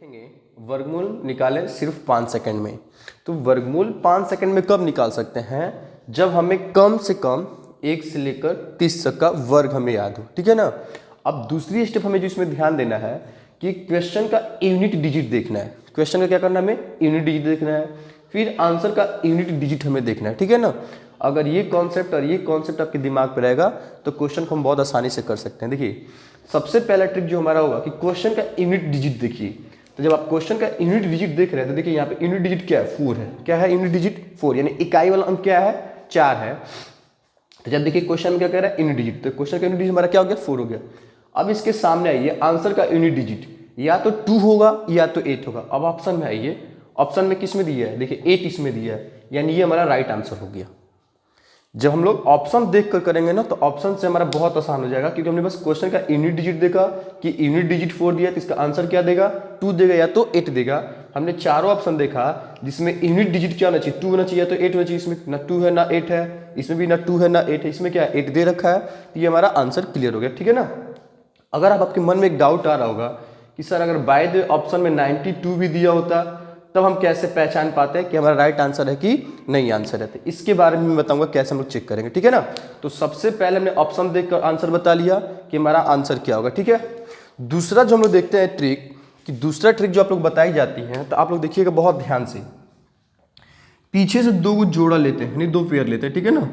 देखेंगे वर्गमूल निकाले सिर्फ 5 सेकंड में। तो वर्गमूल 5 सेकंड में कब निकाल सकते हैं? जब हमें कम से कम 1 से लेकर 30 तक का वर्ग हमें याद हो, ठीक है ना। अब दूसरी स्टेप हमें जो इसमें ध्यान देना है कि क्वेश्चन का यूनिट डिजिट देखना है। क्वेश्चन का क्या करना है? हमें यूनिट डिजिट देखना है, फिर आंसर का यूनिट डिजिट हमें देखना है, ठीक है ना। अगर ये कॉन्सेप्ट और ये कॉन्सेप्ट आपके दिमाग पे रहेगा तो क्वेश्चन को हम बहुत आसानी से कर सकते हैं। देखिए सबसे पहला ट्रिक जो हमारा होगा कि क्वेश्चन का यूनिट डिजिट देखिए। तो जब आप क्वेश्चन का यूनिट डिजिट देख रहे हैं तो देखिए यहाँ पे यूनिट डिजिट क्या है? 4 है। क्या है यूनिट डिजिट? 4, यानी इकाई वाला अंक क्या है? 4 है। तो जब देखिए क्वेश्चन में क्या कह रहा है? यूनिट डिजिट, तो क्वेश्चन का यूनिट डिजिट हमारा क्या हो गया? 4 हो गया। अब इसके सामने आइए, आंसर का यूनिट डिजिट या तो 2 होगा या तो 8 होगा। अब ऑप्शन में आइए, ऑप्शन में किस में दिया है? देखिए 8 इसमें दिया है, यानी ये हमारा राइट आंसर हो गया। जब हम लोग ऑप्शन देख कर करेंगे ना तो ऑप्शन से हमारा बहुत आसान हो जाएगा, क्योंकि हमने बस क्वेश्चन का यूनिट डिजिट देखा कि यूनिट डिजिट 4 दिया, तो इसका आंसर क्या देगा? 2 देगा या तो 8 देगा। हमने चारों ऑप्शन देखा जिसमें यूनिट डिजिट क्या होना चाहिए? 2 होना चाहिए या तो 8 होना चाहिए। इसमें ना 2 है ना 8 है, इसमें भी ना 2 है ना 8 है, इसमें क्या है? 8 दे रखा है। तो ये हमारा आंसर क्लियर हो गया, ठीक है ना। अगर आपके मन में एक डाउट आ रहा होगा कि सर अगर बाय द ऑप्शन में 92 भी दिया होता तब हम कैसे पहचान पाते हैं कि हमारा राइट आंसर है कि नहीं आंसर है? तो इसके बारे में मैं बताऊंगा कैसे हम लोग चेक करेंगे, ठीक है ना। तो सबसे पहले हमने ऑप्शन देखकर आंसर बता लिया कि हमारा आंसर क्या होगा, ठीक है। दूसरा जो हम लोग देखते हैं ट्रिक, कि दूसरा ट्रिक जो आप लोग बताई जाती है, तो आप लोग देखिएगा बहुत ध्यान से। पीछे से 2 जोड़ा लेते हैं, यानी 2 पेयर लेते हैं, ठीक है ना।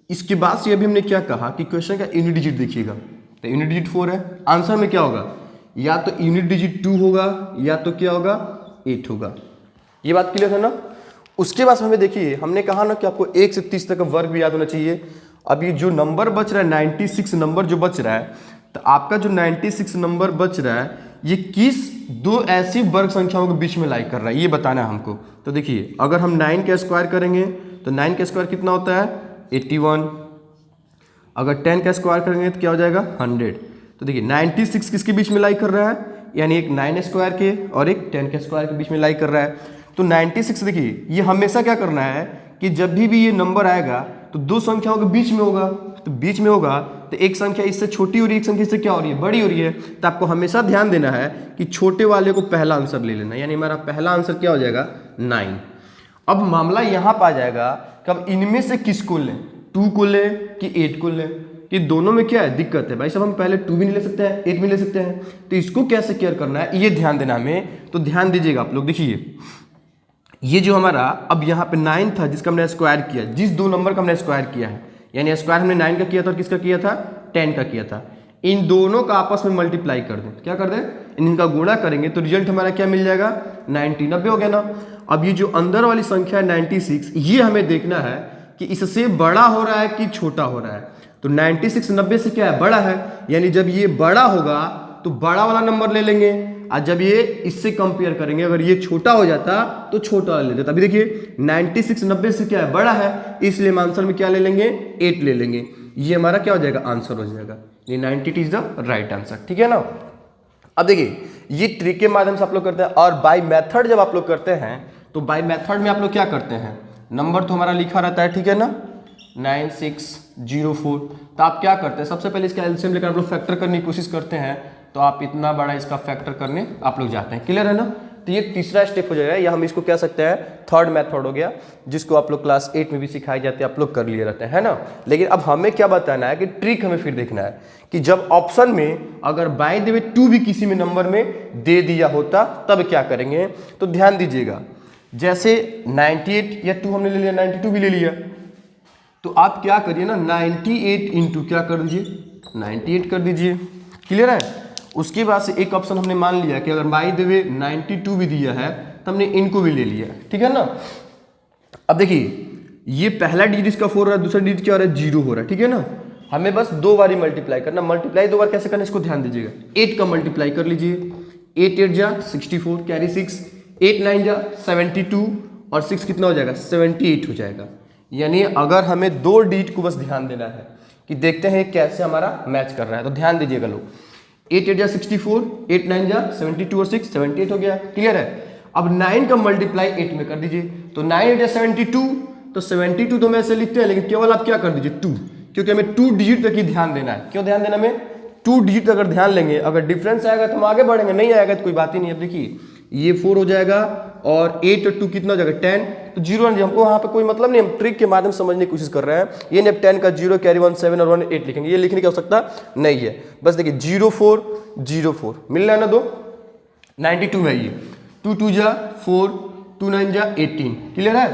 इसके बाद से अभी हमने क्या कहा कि क्वेश्चन का यूनिट डिजिट देखिएगा, तो यूनिट डिजिट 4 है। आंसर में क्या होगा? या तो यूनिट डिजिट 2 होगा या तो क्या होगा? 8 होगा। ये बात क्लियर है ना। उसके बाद हमें देखिए, हमने कहा ना कि आपको 1 से 30 तक का वर्ग भी याद होना चाहिए। अब ये जो नंबर बच रहा है 96 नंबर जो बच रहा है, तो आपका जो 96 नंबर बच रहा है ये किस 2 ऐसी वर्ग संख्याओं के बीच में लाई कर रहा है, ये बताना है हमको। तो देखिए अगर हम 9 का स्क्वायर करेंगे तो 9 का स्क्वायर कितना होता है? 81। अगर 10 का स्क्वायर करेंगे तो क्या हो जाएगा? 100। तो देखिए 96 किसके बीच में लाई कर रहा है? यानी एक 9 स्क्वायर के और एक 10 के स्क्वायर के बीच में लाई कर रहा है। तो 96 देखिए ये हमेशा क्या करना है कि जब भी ये नंबर आएगा तो 2 संख्याओं के बीच में होगा। तो बीच में होगा तो एक संख्या इससे छोटी हो रही है, एक संख्या इससे क्या हो रही है? बड़ी हो रही है। तो आपको हमेशा ध्यान देना है कि छोटे वाले को पहला आंसर ले लेना, यानी हमारा पहला आंसर क्या हो जाएगा? 9। अब मामला यहाँ पर आ जाएगा कि अब इनमें से किसको लें? 2 को लें कि 8 को लें? कि दोनों में क्या है? दिक्कत है भाई साहब। हम पहले 2 भी नहीं ले सकते हैं, 8 भी ले सकते हैं, तो इसको कैसे केयर करना है ये ध्यान देना हमें। तो ध्यान दीजिएगा आप लोग। देखिए ये जो हमारा अब यहाँ पे 9 था जिसका हमने स्क्वायर किया, जिस 2 नंबर का हमने स्क्वायर किया है, यानी स्क्वायर हमने 9 का किया था और किसका किया था? 10 का किया था। इन दोनों का आपस में मल्टीप्लाई कर दें। क्या कर दें? इनका गुणा करेंगे तो रिजल्ट हमारा क्या मिल जाएगा? 90। 90 हो गया ना। अब ये जो अंदर वाली संख्या है 96, ये हमें देखना है कि इससे बड़ा हो रहा है कि छोटा हो रहा है। तो 96 90 से क्या है? बड़ा है, यानी जब ये बड़ा होगा तो बड़ा वाला नंबर ले लेंगे, और जब ये इससे कंपेयर करेंगे अगर ये छोटा हो जाता तो छोटा वाला ले लेते। अभी देखिए 96 90 से क्या है? बड़ा है, इसलिए हम आंसर में क्या ले लेंगे? 8 ले लेंगे। ये हमारा क्या हो जाएगा? आंसर हो जाएगा। ये 92 इज द राइट आंसर, ठीक है ना। अब देखिए ये ट्रिक के माध्यम से आप लोग करते हैं, और बाय मेथड जब आप लोग करते हैं तो बाय मेथड में आप लोग क्या करते हैं? नंबर तो हमारा लिखा रहता है, ठीक है ना, 9604। तो आप क्या करते हैं? सबसे पहले इसका एलसीएम लेकर आप लोग फैक्टर करने की कोशिश करते हैं, तो आप इतना बड़ा इसका फैक्टर करने आप लोग जाते हैं। क्लियर है ना। तो ये तीसरा स्टेप हो जाएगा, या हम इसको कह सकते हैं थर्ड मेथड हो गया, जिसको आप लोग क्लास 8 में भी सिखाई जाती है, आप लोग कर लिए रहते हैं, है ना। लेकिन अब हमें क्या बताना है कि ट्रिक हमें फिर देखना है कि जब ऑप्शन में अगर बाय द वे 2 भी किसी में नंबर में दे दिया होता तब क्या करेंगे। तो ध्यान दीजिएगा, जैसे 98 या 2 हमने ले लिया, 92 भी ले लिया, तो आप क्या करिए ना 98 इंटू क्या कर दीजिए? 98 कर दीजिए। क्लियर है। उसके बाद से एक ऑप्शन हमने मान लिया कि अगर बाय द वे 92 भी दिया है तो हमने इनको भी ले लिया, ठीक है ना। अब देखिए ये पहला डिजिट इसका 4 हो रहा है, दूसरा डिजिट क्या हो रहा है? 0 हो रहा है, ठीक है ना। हमें बस 2 बार मल्टीप्लाई करना। मल्टीप्लाई 2 बार कैसे करना इसको ध्यान दीजिएगा। 8 का मल्टीप्लाई कर लीजिए, 8 8 जा 64 कैरी 6, 8 9 जा 72 और 6 कितना हो जाएगा? 78 हो जाएगा। यानी अगर हमें 2 डिजिट को बस ध्यान देना है कि देखते हैं कैसे हमारा मैच कर रहा है, तो ध्यान दीजिएगा लोग। 8 8 जा 64, 8 9 जा 72 और 6 78 हो गया। क्लियर है। अब 9 का मल्टीप्लाई 8 में कर दीजिए, तो 9 8 जा 72, तो 72 तो हम ऐसे लिखते हैं, लेकिन केवल आप क्या कर दीजिए? 2, क्योंकि हमें 2 डिजिट तक ही ध्यान देना है। क्यों ध्यान देना हमें? 2 डिजिट अगर ध्यान लेंगे, अगर डिफरेंस आएगा तो हम आगे बढ़ेंगे, नहीं आएगा तो कोई बात ही नहीं। अब देखिए ये 4 हो जाएगा और 8 और 2 कितना हो जाएगा 10, तो 0 और हमको वहाँ पे कोई मतलब नहीं, हम ट्रिक के माध्यम से समझने की कोशिश कर रहे हैं। ये नहीं 10 का 0 कैरी 1 7 और 1 8 लिखेंगे, ये लिखने की आवश्यकता नहीं है। बस देखिए 0 4 0 4 मिल रहा है ना, 2 92 है ये, 2 2 जा 4 2 9 जा 18, क्लियर है।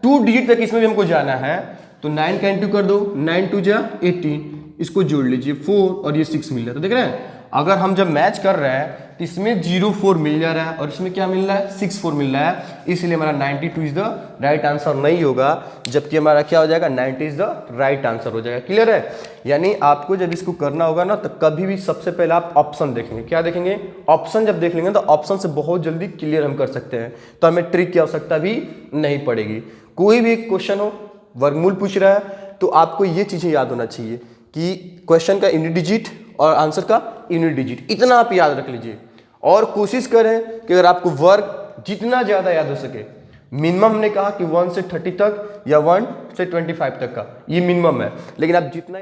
2 डिजिट तक इसमें भी हमको जाना है, तो 9 का इंटू कर दो, 9 2 जा 18, इसको जोड़ लीजिए 4 और ये 6 मिल रहा है। तो देख रहे हैं अगर हम जब मैच कर रहे हैं तो इसमें 0 4 मिल जा रहा है और इसमें क्या मिल रहा है 6 4 मिल रहा है, इसलिए हमारा 92 इज द राइट आंसर नहीं होगा, जबकि हमारा क्या हो जाएगा 90 इज द राइट आंसर हो जाएगा, क्लियर है। यानी आपको जब इसको करना होगा ना तो कभी भी सबसे पहले आप ऑप्शन देखेंगे, क्या देखेंगे, ऑप्शन जब देख लेंगे तो ऑप्शन से बहुत जल्दी क्लियर हम कर सकते हैं, तो हमें ट्रिक की आवश्यकता भी नहीं पड़ेगी। कोई भी क्वेश्चन हो, वर्गमूल पूछ रहा है तो आपको ये चीजें याद होना चाहिए कि क्वेश्चन का यूनिट डिजिट और आंसर का यूनिट डिजिट, इतना आप याद रख लीजिए और कोशिश करें कि अगर आपको वर्ग जितना ज़्यादा याद हो सके, मिनिमम हमने कहा कि 1 से 30 तक या 1 से 25 तक का ये मिनिमम है, लेकिन आप जितना